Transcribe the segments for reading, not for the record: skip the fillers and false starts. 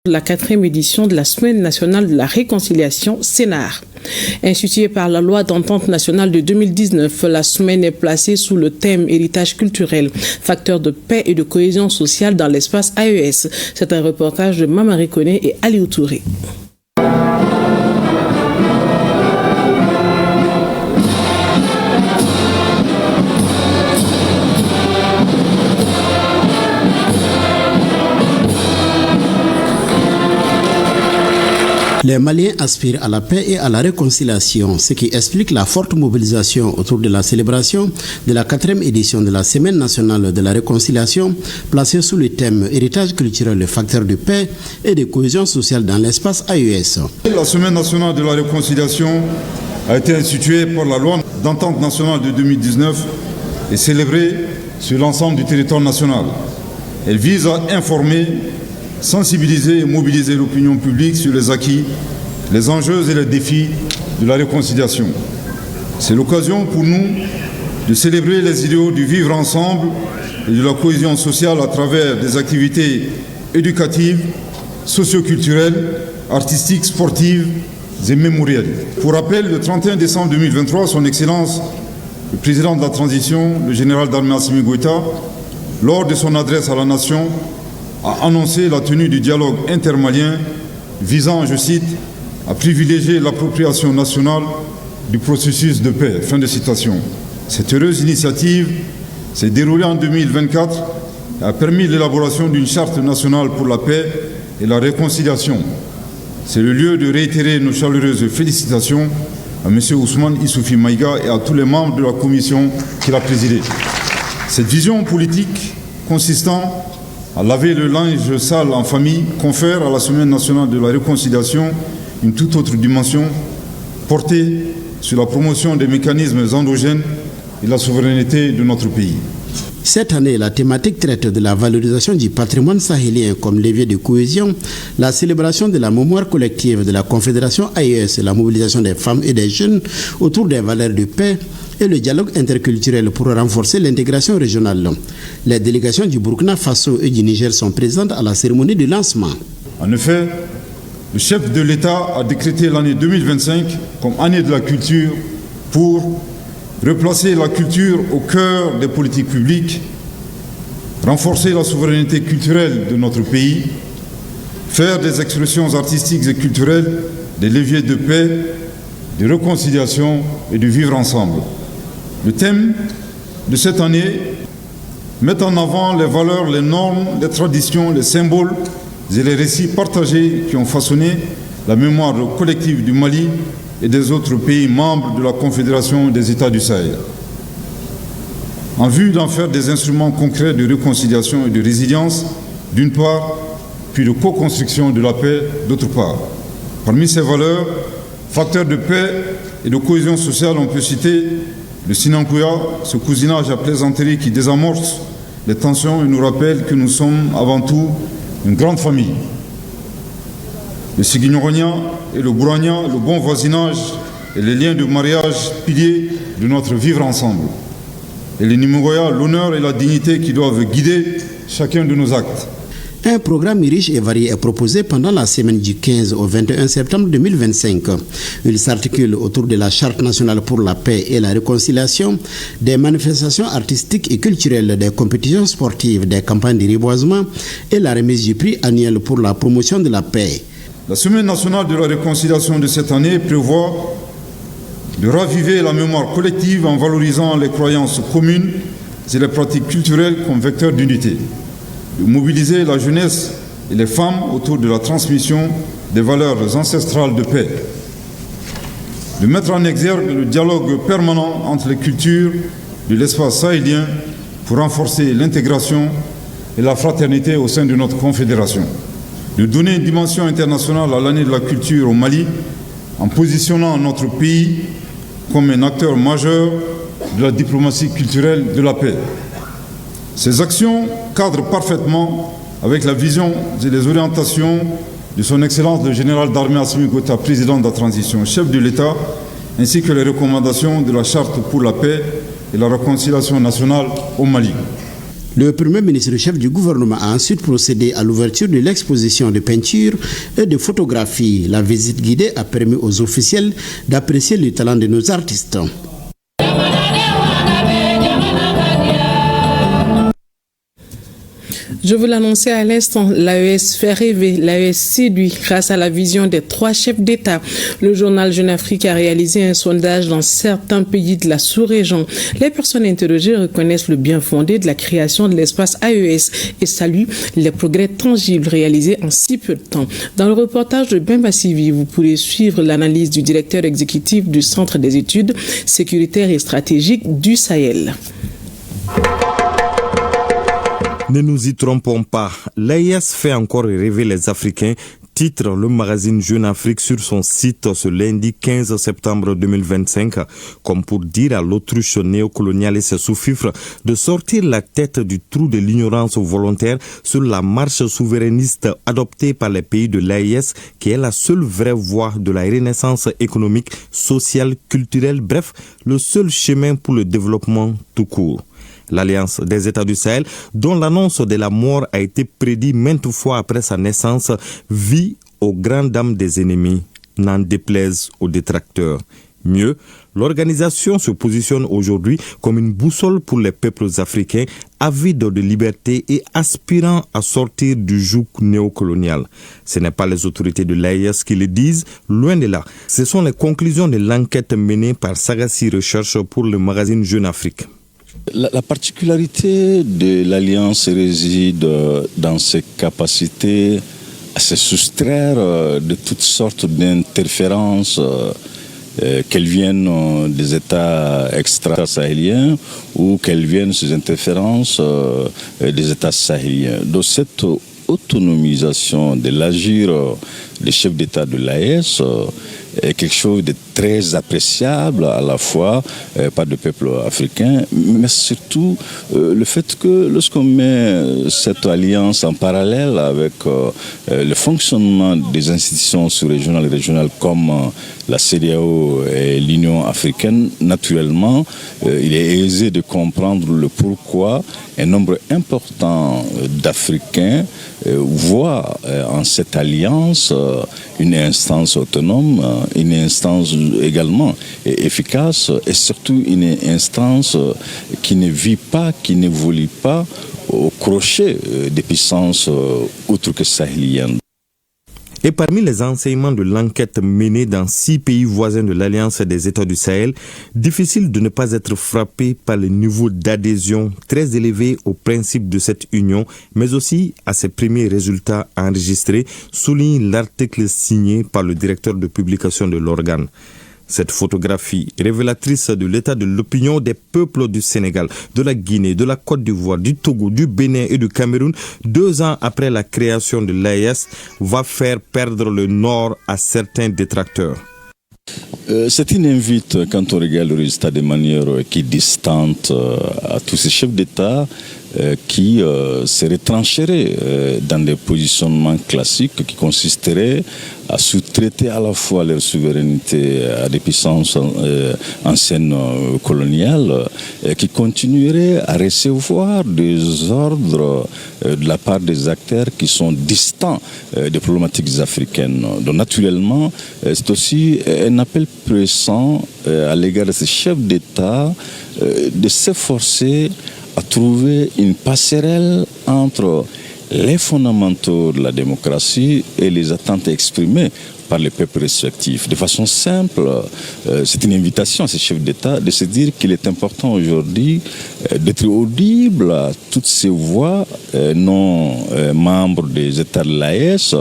La 4e édition de la Semaine nationale de la réconciliation CNAR. Instituée par la loi d'entente nationale de 2019, la semaine est placée sous le thème héritage culturel, facteur de paix et de cohésion sociale dans l'espace AES. C'est un reportage de Mamari Koné et Aliou Touré. Les Maliens aspirent à la paix et à la réconciliation, ce qui explique la forte mobilisation autour de la célébration de la 4e édition de la Semaine nationale de la réconciliation, placée sous le thème héritage culturel, le facteur de paix et de cohésion sociale dans l'espace AES. La Semaine nationale de la réconciliation a été instituée par la loi d'entente nationale de 2019 et célébrée sur l'ensemble du territoire national. Elle vise à informer, sensibiliser et mobiliser l'opinion publique sur les acquis, les enjeux et les défis de la réconciliation. C'est l'occasion pour nous de célébrer les idéaux du vivre ensemble et de la cohésion sociale à travers des activités éducatives, socioculturelles, artistiques, sportives et mémorielles. Pour rappel, le 31 décembre 2023, son Excellence, le président de la transition, le général d'armée Assimi Goïta, lors de son adresse à la nation, a annoncé la tenue du dialogue intermalien visant, je cite, à privilégier l'appropriation nationale du processus de paix. Fin de citation. Cette heureuse initiative s'est déroulée en 2024 et a permis l'élaboration d'une charte nationale pour la paix et la réconciliation. C'est le lieu de réitérer nos chaleureuses félicitations à M. Ousmane Issoufi Maïga et à tous les membres de la commission qu'il a présidée. Cette vision politique consistant à laver le linge sale en famille confère à la Semaine nationale de la réconciliation une toute autre dimension portée sur la promotion des mécanismes endogènes et la souveraineté de notre pays. Cette année, la thématique traite de la valorisation du patrimoine sahélien comme levier de cohésion, la célébration de la mémoire collective de la Confédération AES et la mobilisation des femmes et des jeunes autour des valeurs de paix et le dialogue interculturel pour renforcer l'intégration régionale. Les délégations du Burkina Faso et du Niger sont présentes à la cérémonie de lancement. En effet, le chef de l'État a décrété l'année 2025 comme année de la culture pour replacer la culture au cœur des politiques publiques, renforcer la souveraineté culturelle de notre pays, faire des expressions artistiques et culturelles des leviers de paix, de réconciliation et de vivre ensemble. Le thème de cette année met en avant les valeurs, les normes, les traditions, les symboles et les récits partagés qui ont façonné la mémoire collective du Mali et des autres pays membres de la Confédération des États du Sahel. En vue d'en faire des instruments concrets de réconciliation et de résilience, d'une part, puis de co-construction de la paix, d'autre part. Parmi ces valeurs, facteurs de paix et de cohésion sociale, on peut citer le Sinankouya, ce cousinage à plaisanterie qui désamorce les tensions et nous rappelle que nous sommes avant tout une grande famille. Le Sigignoronien et le Bouragna, le bon voisinage et les liens de mariage, piliers de notre vivre ensemble. Et le Nimugoya, l'honneur et la dignité qui doivent guider chacun de nos actes. Un programme riche et varié est proposé pendant la semaine du 15 au 21 septembre 2025. Il s'articule autour de la Charte nationale pour la paix et la réconciliation, des manifestations artistiques et culturelles, des compétitions sportives, des campagnes de reboisement et la remise du prix annuel pour la promotion de la paix. La Semaine nationale de la réconciliation de cette année prévoit de raviver la mémoire collective en valorisant les croyances communes et les pratiques culturelles comme vecteurs d'unité, de mobiliser la jeunesse et les femmes autour de la transmission des valeurs ancestrales de paix, de mettre en exergue le dialogue permanent entre les cultures de l'espace sahélien pour renforcer l'intégration et la fraternité au sein de notre confédération, de donner une dimension internationale à l'année de la culture au Mali en positionnant notre pays comme un acteur majeur de la diplomatie culturelle de la paix. Ces actions cadrent parfaitement avec la vision et les orientations de son Excellence le général d'armée Assimi Goïta, président de la transition, chef de l'État, ainsi que les recommandations de la Charte pour la paix et la réconciliation nationale au Mali. Le Premier ministre chef du gouvernement a ensuite procédé à l'ouverture de l'exposition de peinture et de photographie. La visite guidée a permis aux officiels d'apprécier le talent de nos artistes. Je vous l'annonçais à l'instant, l'AES fait rêver, l'AES séduit grâce à la vision des 3 chefs d'État. Le journal Jeune Afrique a réalisé un sondage dans certains pays de la sous-région. Les personnes interrogées reconnaissent le bien fondé de la création de l'espace AES et saluent les progrès tangibles réalisés en si peu de temps. Dans le reportage de Bemba Sivi, vous pourrez suivre l'analyse du directeur exécutif du Centre des études sécuritaires et stratégiques du Sahel. Ne nous y trompons pas, l'AES fait encore rêver les Africains, titre le magazine Jeune Afrique sur son site ce lundi 15 septembre 2025, comme pour dire à l'autruche néocoloniale et ses sous-fifres de sortir la tête du trou de l'ignorance volontaire sur la marche souverainiste adoptée par les pays de l'AES, qui est la seule vraie voie de la renaissance économique, sociale, culturelle, bref, le seul chemin pour le développement tout court. L'Alliance des États du Sahel, dont l'annonce de la mort a été prédite maintes fois après sa naissance, vit aux grandes dames des ennemis, n'en déplaise aux détracteurs. Mieux, l'organisation se positionne aujourd'hui comme une boussole pour les peuples africains avides de liberté et aspirant à sortir du joug néocolonial. Ce n'est pas les autorités de l'AES qui le disent, loin de là. Ce sont les conclusions de l'enquête menée par Sagassi Recherche pour le magazine Jeune Afrique. La particularité de l'Alliance réside dans ses capacités à se soustraire de toutes sortes d'interférences, qu'elles viennent des États extra-sahéliens ou qu'elles viennent ces interférences des États sahéliens. Donc cette autonomisation de l'agir des chefs d'État de l'AES est quelque chose de très appréciable à la fois par le peuple africain, mais surtout le fait que lorsqu'on met cette alliance en parallèle avec le fonctionnement des institutions sous-régionales et régionales comme la CEDEAO et l'Union africaine, naturellement, il est aisé de comprendre le pourquoi un nombre important d'Africains voient en cette alliance une instance autonome, une instance également efficace et surtout une instance qui ne vit pas, qui n'évolue pas au crochet des puissances outre que sahéliennes. Et parmi les enseignements de l'enquête menée dans 6 pays voisins de l'Alliance des États du Sahel, difficile de ne pas être frappé par le niveau d'adhésion très élevé au principe de cette union, mais aussi à ses premiers résultats enregistrés, souligne l'article signé par le directeur de publication de l'organe. Cette photographie révélatrice de l'état de l'opinion des peuples du Sénégal, de la Guinée, de la Côte d'Ivoire, du Togo, du Bénin et du Cameroun, 2 ans après la création de l'AES, va faire perdre le nord à certains détracteurs. C'est une invite, quand on regarde le résultat de manière qui est distante à tous ces chefs d'État qui se retrancheraient dans des positionnements classiques qui consisteraient à sous-traiter à la fois leur souveraineté à des puissances anciennes coloniales, qui continueraient à recevoir des ordres de la part des acteurs qui sont distants des problématiques africaines. Donc naturellement, c'est aussi un appel pressant à l'égard de ces chefs d'État de s'efforcer à trouver une passerelle entre les fondamentaux de la démocratie et les attentes exprimées par les peuples respectifs. De façon simple, c'est une invitation à ces chefs d'État de se dire qu'il est important aujourd'hui d'être audible à toutes ces voix non membres des États de l'AES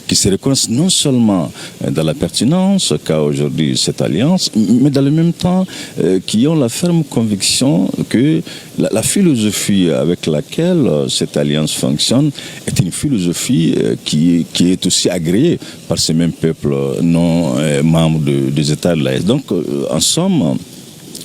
qui se reconnaissent non seulement dans la pertinence qu'a aujourd'hui cette alliance, mais dans le même temps qui ont la ferme conviction que la philosophie avec laquelle cette alliance fonctionne est une philosophie qui est aussi agréée par ces mêmes peuples non membres des États de l'AES. Donc, en somme,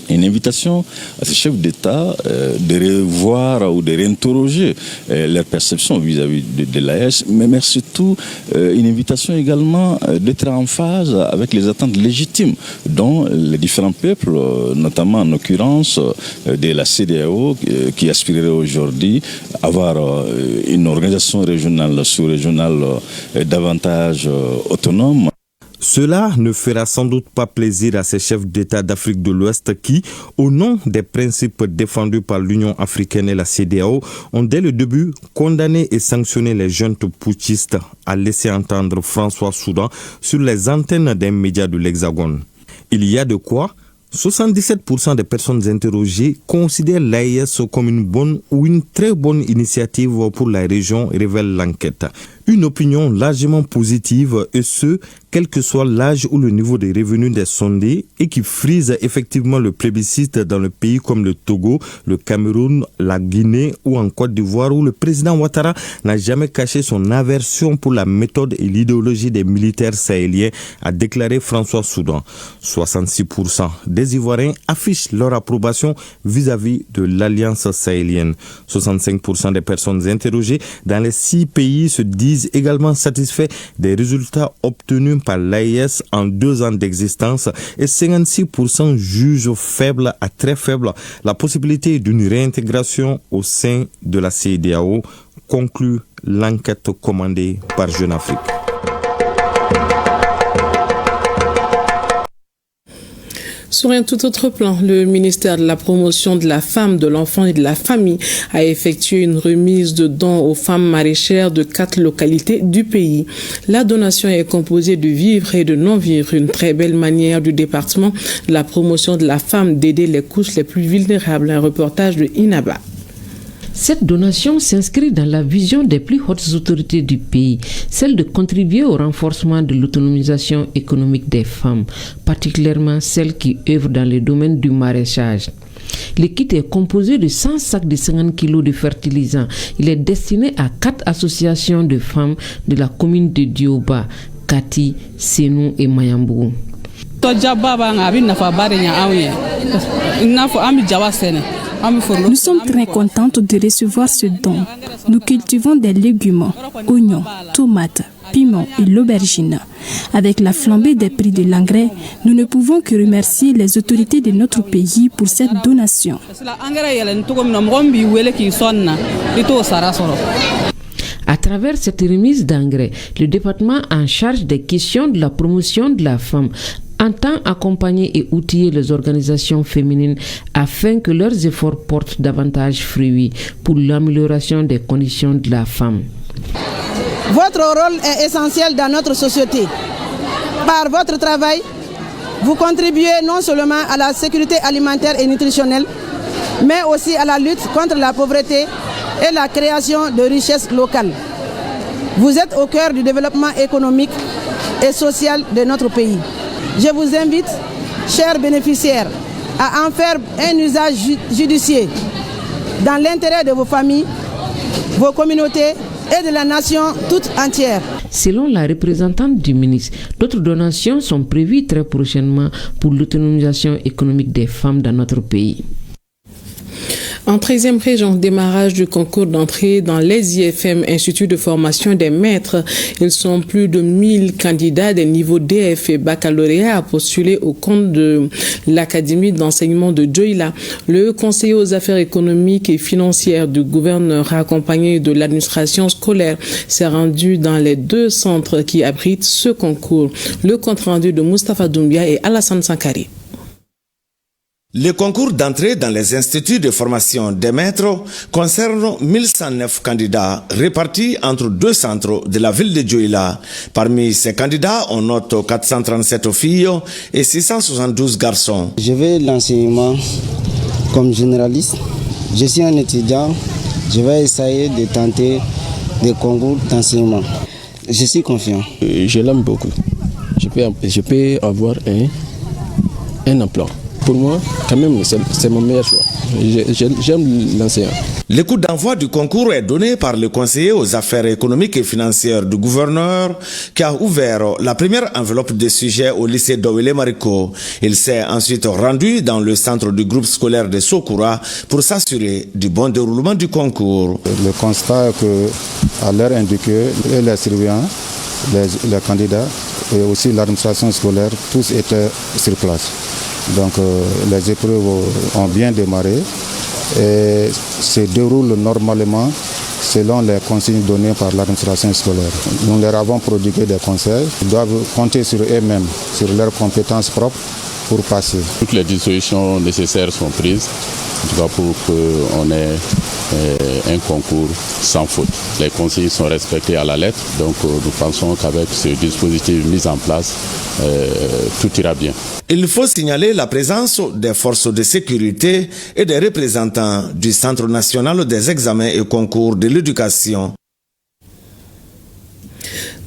Une invitation à ces chefs d'État de revoir ou de réinterroger leur perception vis-à-vis de l'AES, mais surtout une invitation également d'être en phase avec les attentes légitimes dont les différents peuples, notamment en l'occurrence de la CEDEAO, qui aspirerait aujourd'hui à avoir une organisation régionale, sous-régionale davantage autonome. Cela ne fera sans doute pas plaisir à ces chefs d'État d'Afrique de l'Ouest qui, au nom des principes défendus par l'Union africaine et la CEDEAO, ont dès le début condamné et sanctionné les juntes putschistes, a laissé entendre François Soudan sur les antennes des médias de l'Hexagone. Il y a de quoi 77% des personnes interrogées considèrent l'AES comme une bonne ou une très bonne initiative pour la région, révèle l'enquête. Une opinion largement positive, et ce, quel que soit l'âge ou le niveau des revenus des sondés, et qui frise effectivement le plébiscite dans le pays comme le Togo, le Cameroun, la Guinée ou en Côte d'Ivoire, où le président Ouattara n'a jamais caché son aversion pour la méthode et l'idéologie des militaires sahéliens, a déclaré François Soudan. 66% des Ivoiriens affichent leur approbation vis-à-vis de l'Alliance sahélienne. 65% des personnes interrogées dans les 6 pays se disent également satisfaits des résultats obtenus par l'AES en 2 ans d'existence et 56% jugent faible à très faible la possibilité d'une réintégration au sein de la CEDEAO, conclut l'enquête commandée par Jeune Afrique. Sur un tout autre plan, le ministère de la Promotion de la Femme, de l'Enfant et de la Famille a effectué une remise de dons aux femmes maraîchères de 4 localités du pays. La donation est composée de vivres et de non-vivres, une très belle manière du département de la promotion de la femme d'aider les couches les plus vulnérables. Un reportage de Inaba. Cette donation s'inscrit dans la vision des plus hautes autorités du pays, celle de contribuer au renforcement de l'autonomisation économique des femmes, particulièrement celles qui œuvrent dans le domaine du maraîchage. Le kit est composé de 100 sacs de 50 kg de fertilisants. Il est destiné à 4 associations de femmes de la commune de Dioba, Kati, Senou et Mayambou. Nous sommes très contentes de recevoir ce don. Nous cultivons des légumes, oignons, tomates, piments et l'aubergine. Avec la flambée des prix de l'engrais, nous ne pouvons que remercier les autorités de notre pays pour cette donation. À travers cette remise d'engrais, le département en charge des questions de la promotion de la femme entend accompagner et outiller les organisations féminines afin que leurs efforts portent davantage fruit pour l'amélioration des conditions de la femme. Votre rôle est essentiel dans notre société. Par votre travail, vous contribuez non seulement à la sécurité alimentaire et nutritionnelle, mais aussi à la lutte contre la pauvreté et la création de richesses locales. Vous êtes au cœur du développement économique et social de notre pays. Je vous invite, chers bénéficiaires, à en faire un usage judicieux dans l'intérêt de vos familles, vos communautés et de la nation toute entière. Selon la représentante du ministre, d'autres donations sont prévues très prochainement pour l'autonomisation économique des femmes dans notre pays. En 13e région, démarrage du concours d'entrée dans les IFM, Institut de formation des maîtres. Ils sont plus de 1000 candidats des niveaux DF et baccalauréat à postuler au compte de l'Académie d'enseignement de Dioïla. Le conseiller aux affaires économiques et financières du gouverneur, accompagné de l'administration scolaire, s'est rendu dans les 2 centres qui abritent ce concours. Le compte rendu de Moustapha Doumbia et Alassane Sankari. Le concours d'entrée dans les instituts de formation des maîtres concerne 1109 candidats répartis entre 2 centres de la ville de Dioïla. Parmi ces candidats, on note 437 filles et 672 garçons. Je vais l'enseignement comme généraliste. Je suis un étudiant. Je vais essayer de tenter des concours d'enseignement. Je suis confiant. Je l'aime beaucoup. Je peux avoir un emploi. pour moi, quand même, c'est mon meilleur choix. J'aime l'enseignant. Le coup d'envoi du concours est donné par le conseiller aux affaires économiques et financières du gouverneur qui a ouvert la première enveloppe de sujets au lycée Dowele Mariko. Il s'est ensuite rendu dans le centre du groupe scolaire de Sokura pour s'assurer du bon déroulement du concours. Le constat est que, à l'heure indiquée, les surveillants, les candidats et aussi l'administration scolaire, tous étaient sur place. Donc les épreuves ont bien démarré et se déroulent normalement selon les consignes données par l'administration scolaire. Nous leur avons prodigué des conseils. Ils doivent compter sur eux-mêmes, sur leurs compétences propres pour passer. Toutes les dispositions nécessaires sont prises pour qu'on ait un concours sans faute. Les consignes sont respectées à la lettre, donc nous pensons qu'avec ce dispositif mis en place, tout ira bien. Il faut signaler la présence des forces de sécurité et des représentants du Centre national des examens et concours de l'éducation.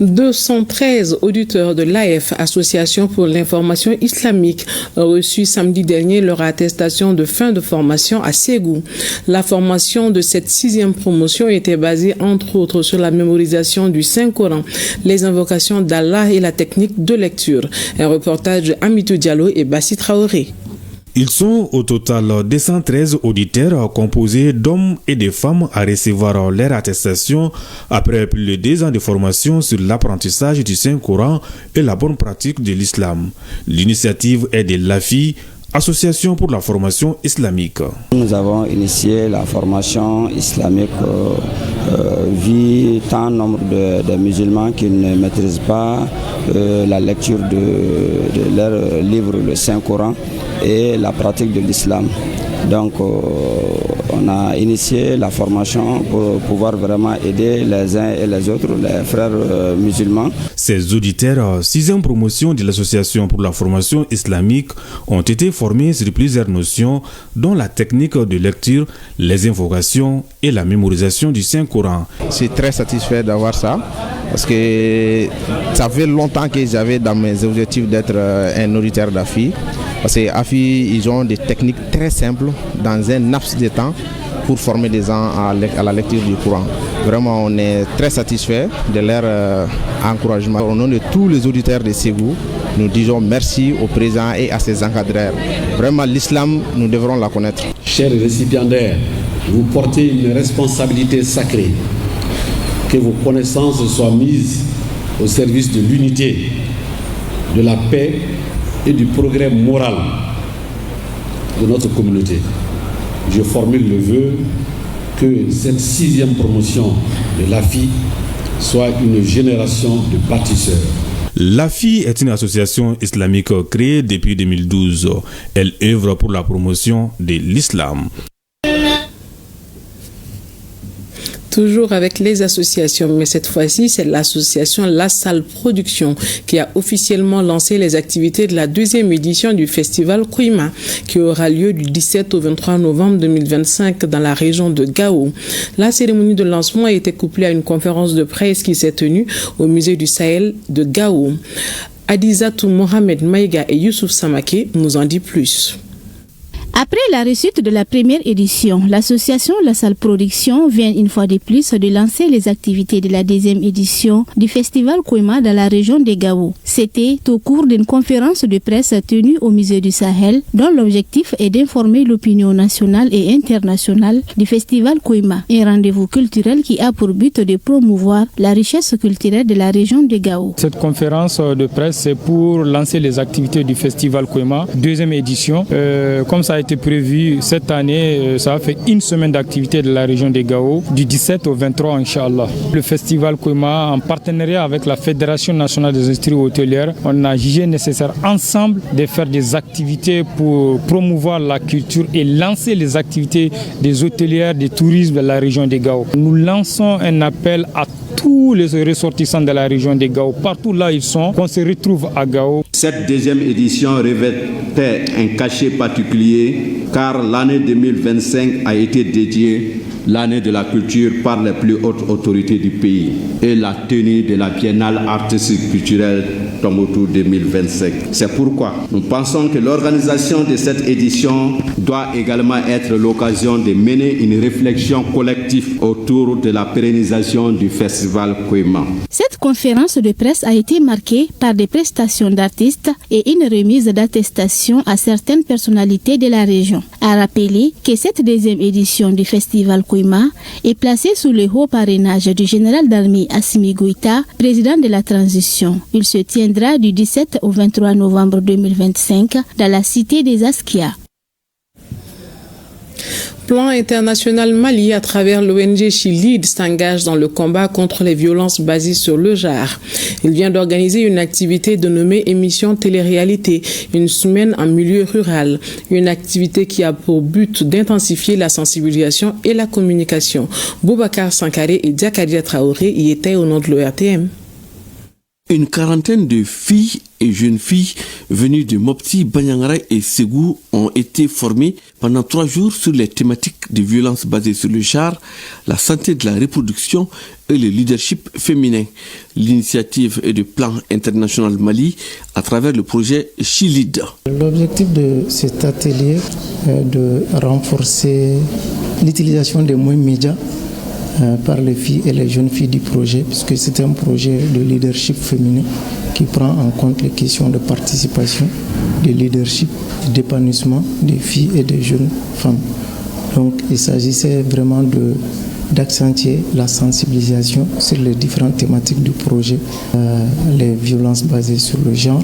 213 auditeurs de l'AF, Association pour l'information islamique, ont reçu samedi dernier leur attestation de fin de formation à Ségou. La formation de cette 6e promotion était basée entre autres sur la mémorisation du Saint-Coran, les invocations d'Allah et la technique de lecture. Un reportage de Amitou Diallo et Bassi Traoré. Ils sont au total 213 auditeurs composés d'hommes et de femmes à recevoir leur attestation après plus de 2 ans de formation sur l'apprentissage du Saint-Coran et la bonne pratique de l'islam. L'initiative est de l'AFI, Association pour la formation islamique. Nous avons initié la formation islamique vu tant nombre de musulmans qui ne maîtrisent pas la lecture de leur livre, le Saint-Coran, et la pratique de l'islam. Donc on a initié la formation pour pouvoir vraiment aider les uns et les autres, les frères musulmans. Ces auditeurs, 6e promotion de l'Association pour la formation islamique, ont été formés sur plusieurs notions, dont la technique de lecture, les invocations et la mémorisation du Saint-Coran. Je suis très satisfait d'avoir ça, parce que ça fait longtemps que j'avais dans mes objectifs d'être un auditeur d'AFI. Parce que AFI, ils ont des techniques très simples dans un laps de temps pour former des gens à la lecture du Coran. Vraiment, on est très satisfait de leur encouragement. Au nom de tous les auditeurs de Ségou, nous disons merci au président et à ses encadreurs. Vraiment, l'islam, nous devrons la connaître. Chers récipiendaires, vous portez une responsabilité sacrée. Que vos connaissances soient mises au service de l'unité, de la paix et du progrès moral de notre communauté. Je formule le vœu que cette 6e promotion de l'AFI soit une génération de bâtisseurs. L'AFI est une association islamique créée depuis 2012. Elle œuvre pour la promotion de l'islam. Toujours avec les associations, mais cette fois-ci, c'est l'association La Salle Production qui a officiellement lancé les activités de la 2e édition du festival Kouima, qui aura lieu du 17 au 23 novembre 2025 dans la région de Gao. La cérémonie de lancement a été couplée à une conférence de presse qui s'est tenue au musée du Sahel de Gao. Adizatou Mohamed Maïga et Youssouf Samake nous en disent plus. Après la réussite de la première édition, l'association La Salle Production vient une fois de plus de lancer les activités de la 2e édition du festival Kouima dans la région de Gao. C'était au cours d'une conférence de presse tenue au musée du Sahel, dont l'objectif est d'informer l'opinion nationale et internationale du festival Kouima, un rendez-vous culturel qui a pour but de promouvoir la richesse culturelle de la région de Gao. Cette conférence de presse, c'est pour lancer les activités du festival Kouima, 2e édition. Comme ça a été prévu cette année, ça va faire une semaine d'activité de la région de Gao, du 17 au 23, Inch'Allah. Le festival Kouima, en partenariat avec la Fédération nationale des industries hôtelières, on a jugé nécessaire ensemble de faire des activités pour promouvoir la culture et lancer les activités des hôtelières, des tourismes de la région de Gao. Nous lançons un appel à tous les ressortissants de la région de Gao, partout là ils sont, qu'on se retrouve à Gao. Cette 2e édition revêtait un cachet particulier car l'année 2025 a été dédiée l'année de la culture par les plus hautes autorités du pays et la tenue de la Biennale artistique culturelle Tombouctou 2025. C'est pourquoi nous pensons que l'organisation de cette édition doit également être l'occasion de mener une réflexion collective autour de la pérennisation du festival Koima. Cette conférence de presse a été marquée par des prestations d'artistes et une remise d'attestation à certaines personnalités de la région. À rappeler que cette deuxième édition du festival Koima est placée sous le haut parrainage du général d'armée Assimi Goïta, président de la transition. Il se tiendra du 17 au 23 novembre 2025 dans la cité des Askia. Plan international Mali, à travers l'ONG Chilid, s'engage dans le combat contre les violences basées sur le genre. Il vient d'organiser une activité dénommée Émission Télé-réalité, une semaine en milieu rural. Une activité qui a pour but d'intensifier la sensibilisation et la communication. Boubacar Sankaré et Diakadia Traoré y étaient au nom de l'ORTM. Une quarantaine de filles et jeunes filles venues de Mopti, Banyangara et Ségou ont été formées pendant 3 jours sur les thématiques de violences basées sur le genre, la santé de la reproduction et le leadership féminin. L'initiative est du Plan international Mali à travers le projet Chilid. L'objectif de cet atelier est de renforcer l'utilisation des moyens médias par les filles et les jeunes filles du projet, puisque c'est un projet de leadership féminin qui prend en compte les questions de participation, de leadership, d'épanouissement des filles et des jeunes femmes. Donc il s'agissait vraiment d'accentuer la sensibilisation sur les différentes thématiques du projet, les violences basées sur le genre,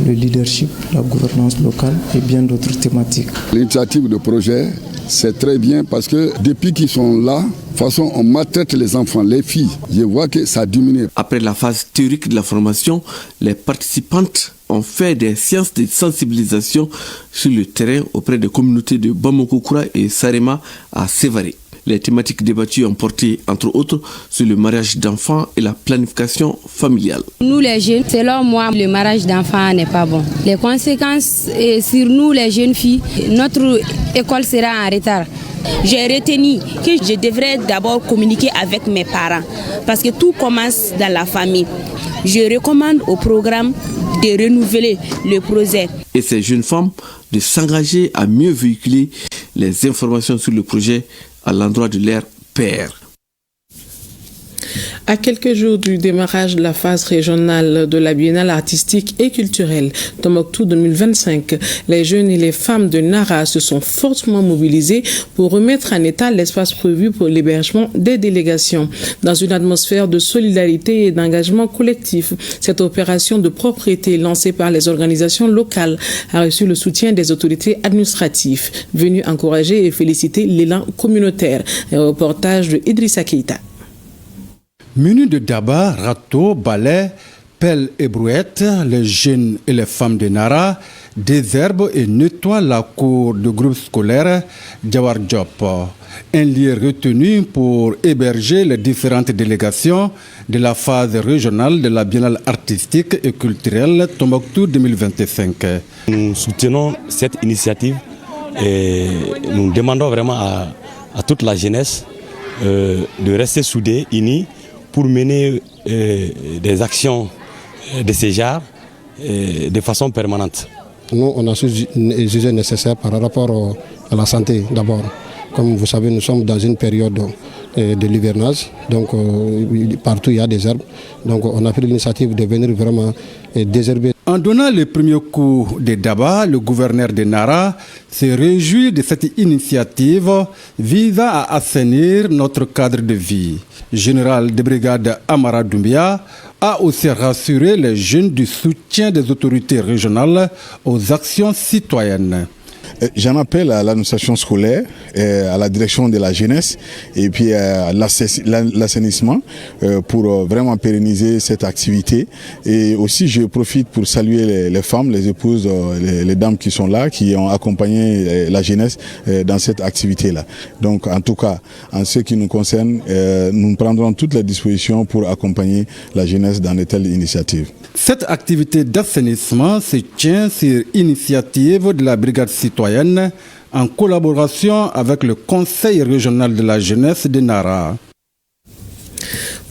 le leadership, la gouvernance locale et bien d'autres thématiques. L'initiative de projet, c'est très bien parce que depuis qu'ils sont là, de toute façon, on maltraite les enfants, les filles. Je vois que ça diminue. Après la phase théorique de la formation, les participantes ont fait des séances de sensibilisation sur le terrain auprès des communautés de Bamokoukoura et Sarema à Sévaré. Les thématiques débattues ont porté, entre autres, sur le mariage d'enfants et la planification familiale. Nous les jeunes, selon moi, le mariage d'enfants n'est pas bon. Les conséquences sur nous les jeunes filles, notre école sera en retard. J'ai retenu que je devrais d'abord communiquer avec mes parents parce que tout commence dans la famille. Je recommande au programme de renouveler le projet. Et ces jeunes femmes de s'engager à mieux véhiculer les informations sur le projet à l'endroit de leur père. À quelques jours du démarrage de la phase régionale de la Biennale artistique et culturelle Tombouctou 2025, les jeunes et les femmes de Nara se sont fortement mobilisés pour remettre en état l'espace prévu pour l'hébergement des délégations. Dans une atmosphère de solidarité et d'engagement collectif, cette opération de propriété lancée par les organisations locales a reçu le soutien des autorités administratives, venues encourager et féliciter l'élan communautaire. Un reportage de Idrissa Keita. Munis de daba, râteaux, balais, pelles et brouettes, les jeunes et les femmes de Nara désherbent et nettoient la cour du groupe scolaire Jawar Diop, un lieu retenu pour héberger les différentes délégations de la phase régionale de la Biennale artistique et culturelle Tombouctou 2025. Nous soutenons cette initiative et nous demandons vraiment à toute la jeunesse de rester soudée, unie, pour mener des actions de ce genre de façon permanente. Nous, on a jugé nécessaire par rapport à la santé d'abord. Comme vous savez, nous sommes dans une période de l'hivernage, donc partout il y a des herbes. Donc on a pris l'initiative de venir vraiment désherber. En donnant le premier coup de Daba, le gouverneur de Nara se réjouit de cette initiative visant à assainir notre cadre de vie. Général de brigade Amara Doumbia a aussi rassuré les jeunes du soutien des autorités régionales aux actions citoyennes. J'en appelle à l'administration scolaire, à la direction de la jeunesse et puis à l'assainissement pour vraiment pérenniser cette activité. Et aussi je profite pour saluer les femmes, les épouses, les dames qui sont là, qui ont accompagné la jeunesse dans cette activité-là. Donc en tout cas, en ce qui nous concerne, nous prendrons toutes les dispositions pour accompagner la jeunesse dans de telles initiatives. Cette activité d'assainissement se tient sur initiative de la Brigade citoyenne en collaboration avec le Conseil régional de la jeunesse de Nara.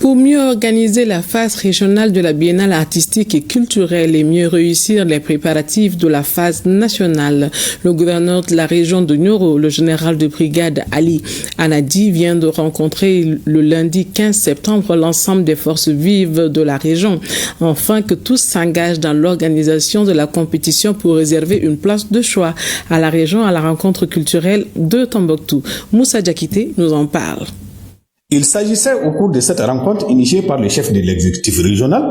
Pour mieux organiser la phase régionale de la Biennale artistique et culturelle et mieux réussir les préparatifs de la phase nationale, le gouverneur de la région de Nioro, le général de brigade Ali Anadi, vient de rencontrer le lundi 15 septembre l'ensemble des forces vives de la région, afin que tous s'engagent dans l'organisation de la compétition pour réserver une place de choix à la région à la rencontre culturelle de Tombouctou. Moussa Diakité nous en parle. Il s'agissait au cours de cette rencontre initiée par le chef de l'exécutif régional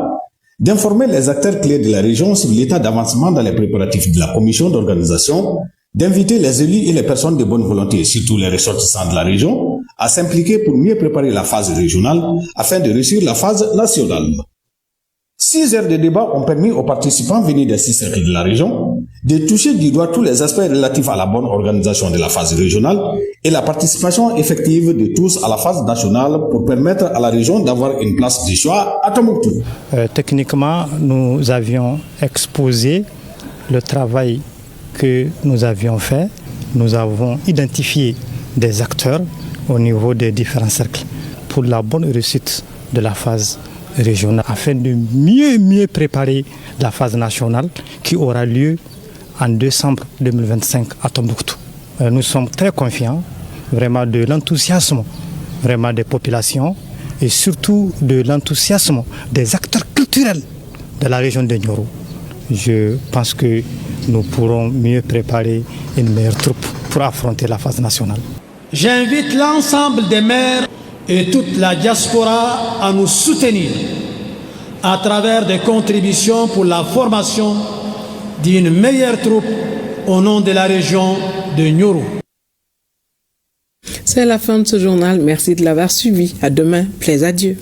d'informer les acteurs clés de la région sur l'état d'avancement dans les préparatifs de la commission d'organisation, d'inviter les élus et les personnes de bonne volonté, surtout les ressortissants de la région, à s'impliquer pour mieux préparer la phase régionale afin de réussir la phase nationale. 6 heures de débat ont permis aux participants venus des 6 cercles de la région de toucher du doigt tous les aspects relatifs à la bonne organisation de la phase régionale et la participation effective de tous à la phase nationale pour permettre à la région d'avoir une place de choix à Tombouctou. Techniquement, nous avions exposé le travail que nous avions fait. Nous avons identifié des acteurs au niveau des différents cercles pour la bonne réussite de la phase régionale afin de mieux préparer la phase nationale qui aura lieu en décembre 2025 à Tombouctou. Nous sommes très confiants vraiment de l'enthousiasme vraiment des populations et surtout de l'enthousiasme des acteurs culturels de la région de Nioro. Je pense que nous pourrons mieux préparer une meilleure troupe pour affronter la phase nationale. J'invite l'ensemble des maires et toute la diaspora à nous soutenir à travers des contributions pour la formation d'une meilleure troupe au nom de la région de Nioro. C'est la fin de ce journal. Merci de l'avoir suivi. À demain. Plaise à Dieu.